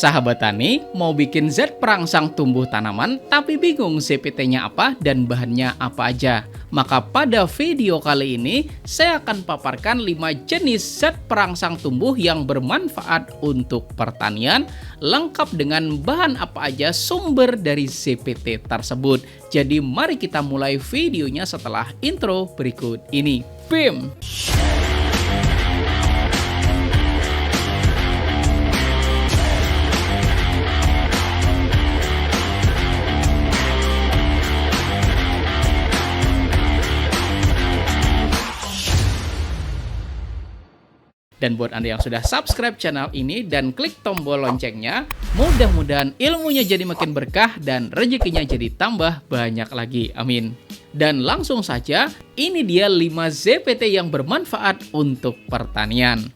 Sahabat tani, mau bikin zat perangsang tumbuh tanaman tapi bingung ZPT-nya apa dan bahannya apa aja? Maka pada video kali ini, saya akan paparkan 5 jenis zat perangsang tumbuh yang bermanfaat untuk pertanian, lengkap dengan bahan apa aja sumber dari ZPT tersebut. Jadi mari kita mulai videonya setelah intro berikut ini. Bim! Dan buat Anda yang sudah subscribe channel ini dan klik tombol loncengnya, mudah-mudahan ilmunya jadi makin berkah dan rezekinya jadi tambah banyak lagi. Amin. Dan langsung saja, ini dia 5 ZPT yang bermanfaat untuk pertanian.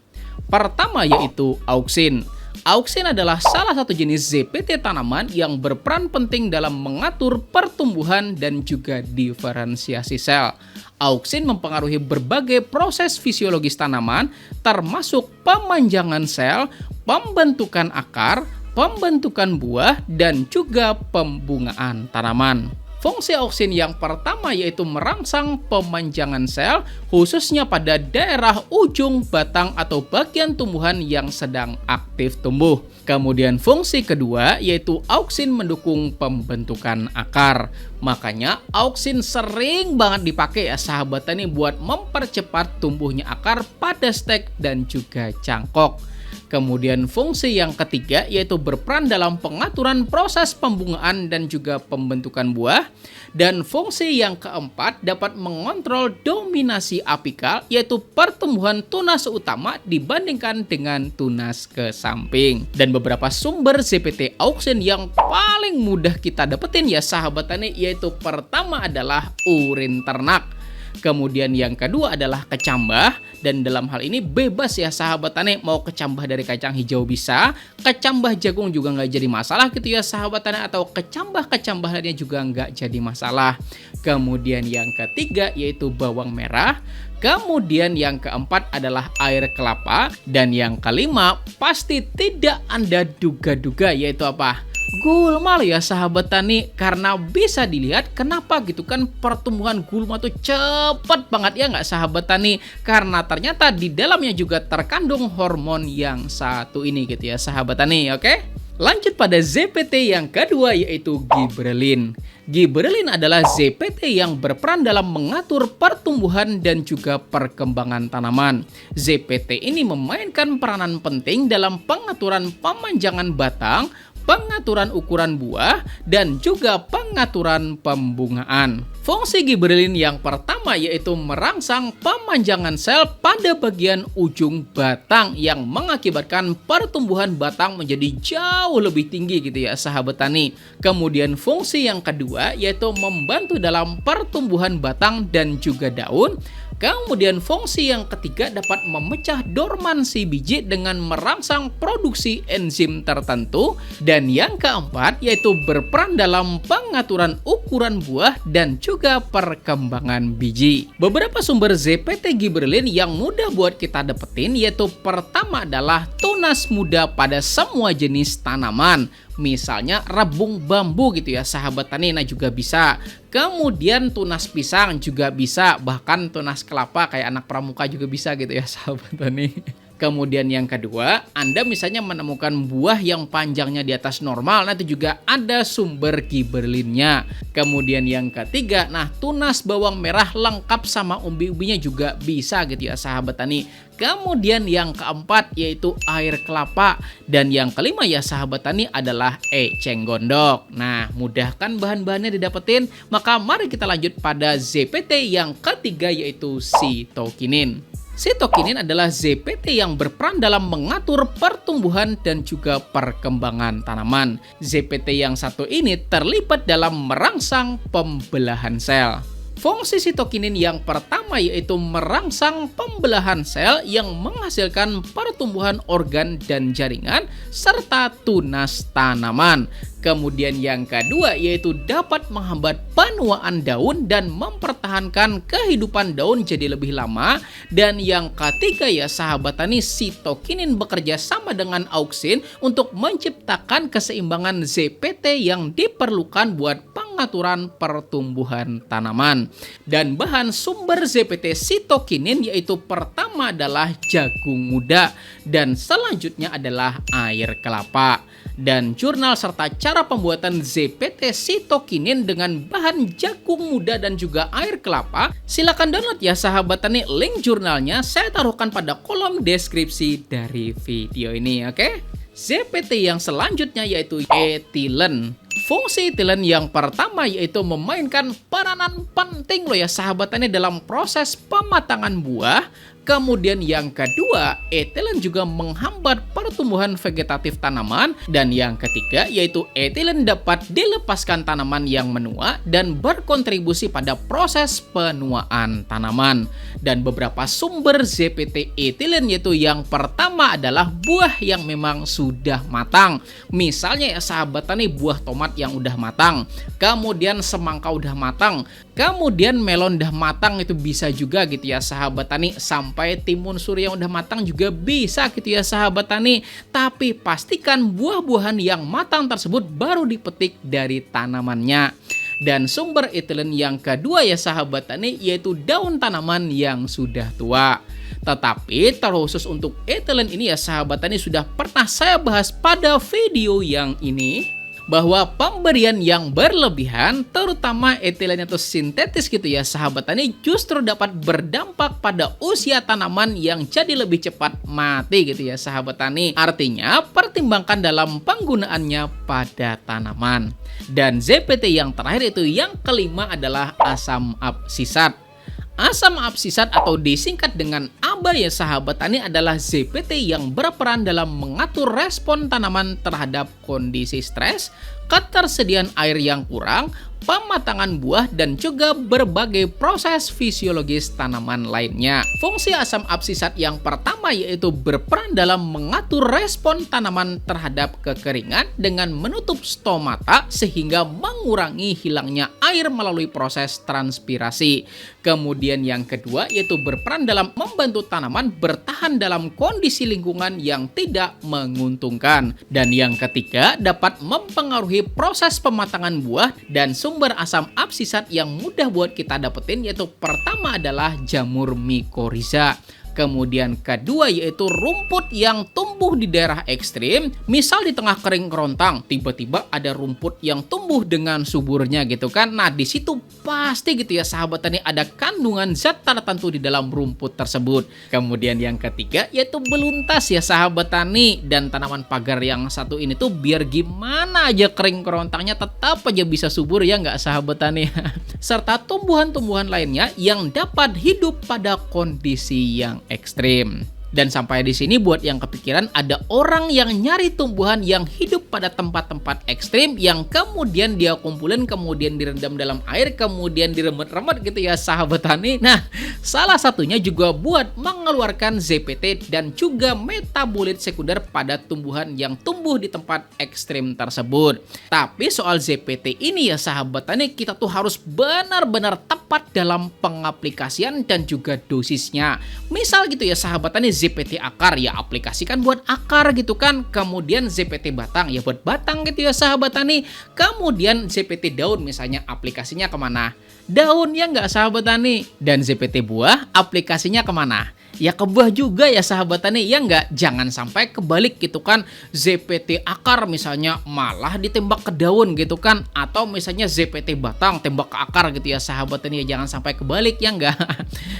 Pertama yaitu auksin. Auksin adalah salah satu jenis ZPT tanaman yang berperan penting dalam mengatur pertumbuhan dan juga diferensiasi sel. Auksin mempengaruhi berbagai proses fisiologis tanaman, termasuk pemanjangan sel, pembentukan akar, pembentukan buah, dan juga pembungaan tanaman. Fungsi auksin yang pertama yaitu merangsang pemanjangan sel, khususnya pada daerah ujung batang atau bagian tumbuhan yang sedang aktif tumbuh. Kemudian fungsi kedua yaitu auksin mendukung pembentukan akar. Makanya auksin sering banget dipakai ya sahabat tani buat mempercepat tumbuhnya akar pada stek dan juga cangkok. Kemudian fungsi yang ketiga yaitu berperan dalam pengaturan proses pembungaan dan juga pembentukan buah. Dan fungsi yang keempat dapat mengontrol dominasi apikal yaitu pertumbuhan tunas utama dibandingkan dengan tunas ke samping. Dan beberapa sumber ZPT auksin yang paling mudah kita dapetin ya sahabat tani yaitu pertama adalah urin ternak. Kemudian yang kedua adalah kecambah, dan dalam hal ini bebas ya sahabat tani, mau kecambah dari kacang hijau bisa, kecambah jagung juga nggak jadi masalah gitu ya sahabat tani, atau kecambah lainnya juga nggak jadi masalah. Kemudian yang ketiga yaitu bawang merah. Kemudian yang keempat adalah air kelapa, dan yang kelima pasti tidak Anda duga-duga yaitu apa? Gulma ya sahabat tani, karena bisa dilihat kenapa gitu kan pertumbuhan gulma tuh cepet banget ya nggak sahabat tani, karena ternyata di dalamnya juga terkandung hormon yang satu ini gitu ya sahabat tani. Oke, lanjut pada ZPT yang kedua yaitu giberelin. Giberelin adalah ZPT yang berperan dalam mengatur pertumbuhan dan juga perkembangan tanaman. ZPT ini memainkan peranan penting dalam pengaturan pemanjangan batang, pengaturan ukuran buah, dan juga pengaturan pembungaan. Fungsi giberelin yang pertama yaitu merangsang pemanjangan sel pada bagian ujung batang yang mengakibatkan pertumbuhan batang menjadi jauh lebih tinggi gitu ya sahabat tani. Kemudian fungsi yang kedua yaitu membantu dalam pertumbuhan batang dan juga daun. Kemudian fungsi yang ketiga dapat memecah dormansi biji dengan merangsang produksi enzim tertentu. Dan yang keempat yaitu berperan dalam pengaturan ukuran buah dan juga perkembangan biji. Beberapa sumber ZPT giberelin yang mudah buat kita dapetin yaitu pertama adalah tunas muda pada semua jenis tanaman. Misalnya rebung bambu gitu ya sahabat tani, nah juga bisa. Kemudian tunas pisang juga bisa, bahkan tunas kelapa kayak anak pramuka juga bisa gitu ya sahabat tani. Kemudian yang kedua, Anda misalnya menemukan buah yang panjangnya di atas normal, nah itu juga ada sumber giberelinnya. Kemudian yang ketiga, nah tunas bawang merah lengkap sama umbi-umbinya juga bisa gitu ya sahabat tani. Kemudian yang keempat yaitu air kelapa. Dan yang kelima ya sahabat tani adalah eceng gondok. Nah, mudahkan bahan-bahannya didapetin, maka mari kita lanjut pada ZPT yang ketiga yaitu sitokinin. Sitokinin adalah ZPT yang berperan dalam mengatur pertumbuhan dan juga perkembangan tanaman. ZPT yang satu ini terlibat dalam merangsang pembelahan sel. Fungsi sitokinin yang pertama yaitu merangsang pembelahan sel yang menghasilkan pertumbuhan organ dan jaringan serta tunas tanaman. Kemudian yang kedua yaitu dapat menghambat penuaan daun dan mempertahankan kehidupan daun jadi lebih lama. Dan yang ketiga ya sahabat tani, sitokinin bekerja sama dengan auksin untuk menciptakan keseimbangan ZPT yang diperlukan buat pengaturan pertumbuhan tanaman. Dan bahan sumber ZPT sitokinin yaitu pertama adalah jagung muda dan selanjutnya adalah air kelapa. Dan jurnal serta cara pembuatan ZPT sitokinin dengan bahan jagung muda dan juga air kelapa, silakan download ya sahabat tani. Link jurnalnya saya taruhkan pada kolom deskripsi dari video ini, oke? ZPT yang selanjutnya yaitu etilen. Fungsi etilen yang pertama yaitu memainkan peranan penting loh ya sahabat tani dalam proses pematangan buah. Kemudian yang kedua, etilen juga menghambat pertumbuhan vegetatif tanaman. Dan yang ketiga yaitu etilen dapat dilepaskan tanaman yang menua dan berkontribusi pada proses penuaan tanaman. Dan beberapa sumber ZPT etilen yaitu yang pertama adalah buah yang memang sudah matang. Misalnya ya sahabat tani, buah tomat yang udah matang, kemudian semangka udah matang, kemudian melon udah matang, itu bisa juga gitu ya sahabat tani. Sampai timun suri yang udah matang juga bisa gitu ya sahabat tani. Tapi pastikan buah-buahan yang matang tersebut baru dipetik dari tanamannya. Dan sumber etilen yang kedua ya sahabat tani yaitu daun tanaman yang sudah tua. Tetapi terkhusus untuk etilen ini ya sahabat tani sudah pernah saya bahas pada video yang ini, bahwa pemberian yang berlebihan terutama etilen itu sintetis gitu ya sahabat tani justru dapat berdampak pada usia tanaman yang jadi lebih cepat mati gitu ya sahabat tani. Artinya pertimbangkan dalam penggunaannya pada tanaman. Dan ZPT yang terakhir itu yang kelima adalah asam absisat. Asam absisat atau disingkat dengan ABA ya sahabat tani adalah ZPT yang berperan dalam mengatur respon tanaman terhadap kondisi stres, ketersediaan air yang kurang, pematangan buah, dan juga berbagai proses fisiologis tanaman lainnya. Fungsi asam absisat yang pertama yaitu berperan dalam mengatur respon tanaman terhadap kekeringan dengan menutup stomata sehingga mengurangi hilangnya air melalui proses transpirasi. Kemudian yang kedua yaitu berperan dalam membantu tanaman bertahan dalam kondisi lingkungan yang tidak menguntungkan. Dan yang ketiga dapat mempengaruhi proses pematangan buah. Dan sumber asam absisat yang mudah buat kita dapetin yaitu pertama adalah jamur mikoriza. Kemudian kedua yaitu rumput yang tumbuh di daerah ekstrim. Misal di tengah kering kerontang, tiba-tiba ada rumput yang tumbuh dengan suburnya gitu kan. Nah di situ pasti gitu ya sahabat tani ada kandungan zat tertentu di dalam rumput tersebut. Kemudian yang ketiga yaitu beluntas ya sahabat tani. Dan tanaman pagar yang satu ini tuh biar gimana aja kering kerontangnya tetap aja bisa subur ya nggak sahabat tani. Serta tumbuhan-tumbuhan lainnya yang dapat hidup pada kondisi yang ekstrim. Dan sampai di sini buat yang kepikiran ada orang yang nyari tumbuhan yang hidup pada tempat-tempat ekstrim yang kemudian dia kumpulin, kemudian direndam dalam air, kemudian diremet-remet gitu ya sahabat tani. Nah, salah satunya juga buat mengeluarkan ZPT dan juga metabolit sekunder pada tumbuhan yang tumbuh di tempat ekstrim tersebut. Tapi soal ZPT ini ya sahabat tani, kita tuh harus benar-benar tepat dalam pengaplikasian dan juga dosisnya. Misal gitu ya sahabat tani, ZPT akar ya aplikasikan buat akar gitu kan. Kemudian ZPT batang ya buat batang gitu ya sahabat tani. Kemudian ZPT daun misalnya aplikasinya kemana? Daun ya nggak sahabat tani. Dan ZPT buah aplikasinya kemana? Ya ke buah juga ya sahabat tani, ya nggak? Jangan sampai kebalik gitu kan. ZPT akar misalnya malah ditembak ke daun gitu kan. Atau misalnya ZPT batang tembak ke akar gitu ya sahabat tani, ya jangan sampai kebalik ya nggak?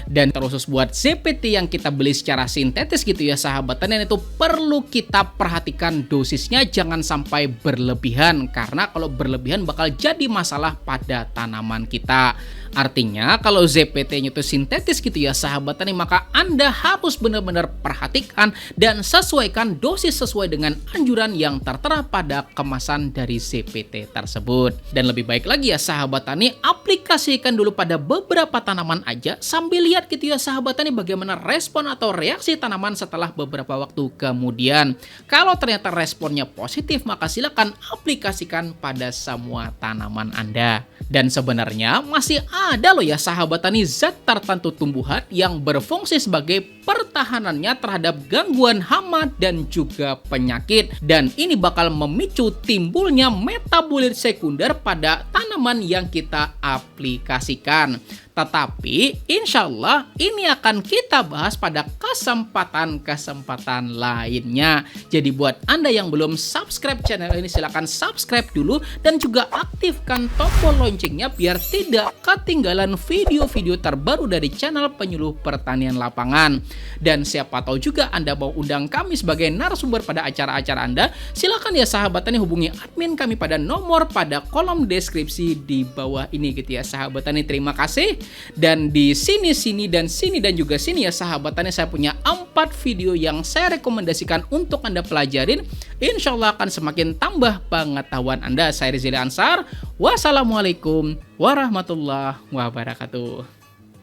Dan terkhusus buat ZPT yang kita beli secara sintetis gitu ya sahabat tani, itu perlu kita perhatikan dosisnya jangan sampai berlebihan. Karena kalau berlebihan bakal jadi masalah pada tanaman kita. Artinya kalau ZPT-nya itu sintetis gitu ya sahabat tani, maka Anda Anda harus benar-benar perhatikan dan sesuaikan dosis sesuai dengan anjuran yang tertera pada kemasan dari CPT tersebut. Dan lebih baik lagi ya sahabat tani, aplikasikan dulu pada beberapa tanaman aja sambil lihat gitu ya sahabat tani bagaimana respon atau reaksi tanaman setelah beberapa waktu kemudian. Kalau ternyata responnya positif, maka silakan aplikasikan pada semua tanaman Anda. Dan sebenarnya masih ada loh ya sahabat tani zat tertentu tumbuhan yang berfungsi sebagai pertahanannya terhadap gangguan hama dan juga penyakit. Dan ini bakal memicu timbulnya metabolit sekunder pada tanaman yang kita aplikasikan. Tetapi insya Allah ini akan kita bahas pada kesempatan-kesempatan lainnya. Jadi buat Anda yang belum subscribe channel ini, silahkan subscribe dulu dan juga aktifkan tombol loncengnya biar tidak ketinggalan video-video terbaru dari channel Penyuluh Pertanian Lapangan. Dan siapa tahu juga Anda mau undang kami sebagai narasumber pada acara-acara Anda, silahkan ya sahabat tani hubungi admin kami pada nomor pada kolom deskripsi di bawah ini gitu ya sahabat tani. Terima kasih. Dan di sini dan juga sini ya sahabat tani, saya punya 4 video yang saya rekomendasikan untuk Anda pelajarin. Insya Allah akan semakin tambah pengetahuan Anda. Saya Rizal Ansar. Wassalamualaikum warahmatullahi wabarakatuh.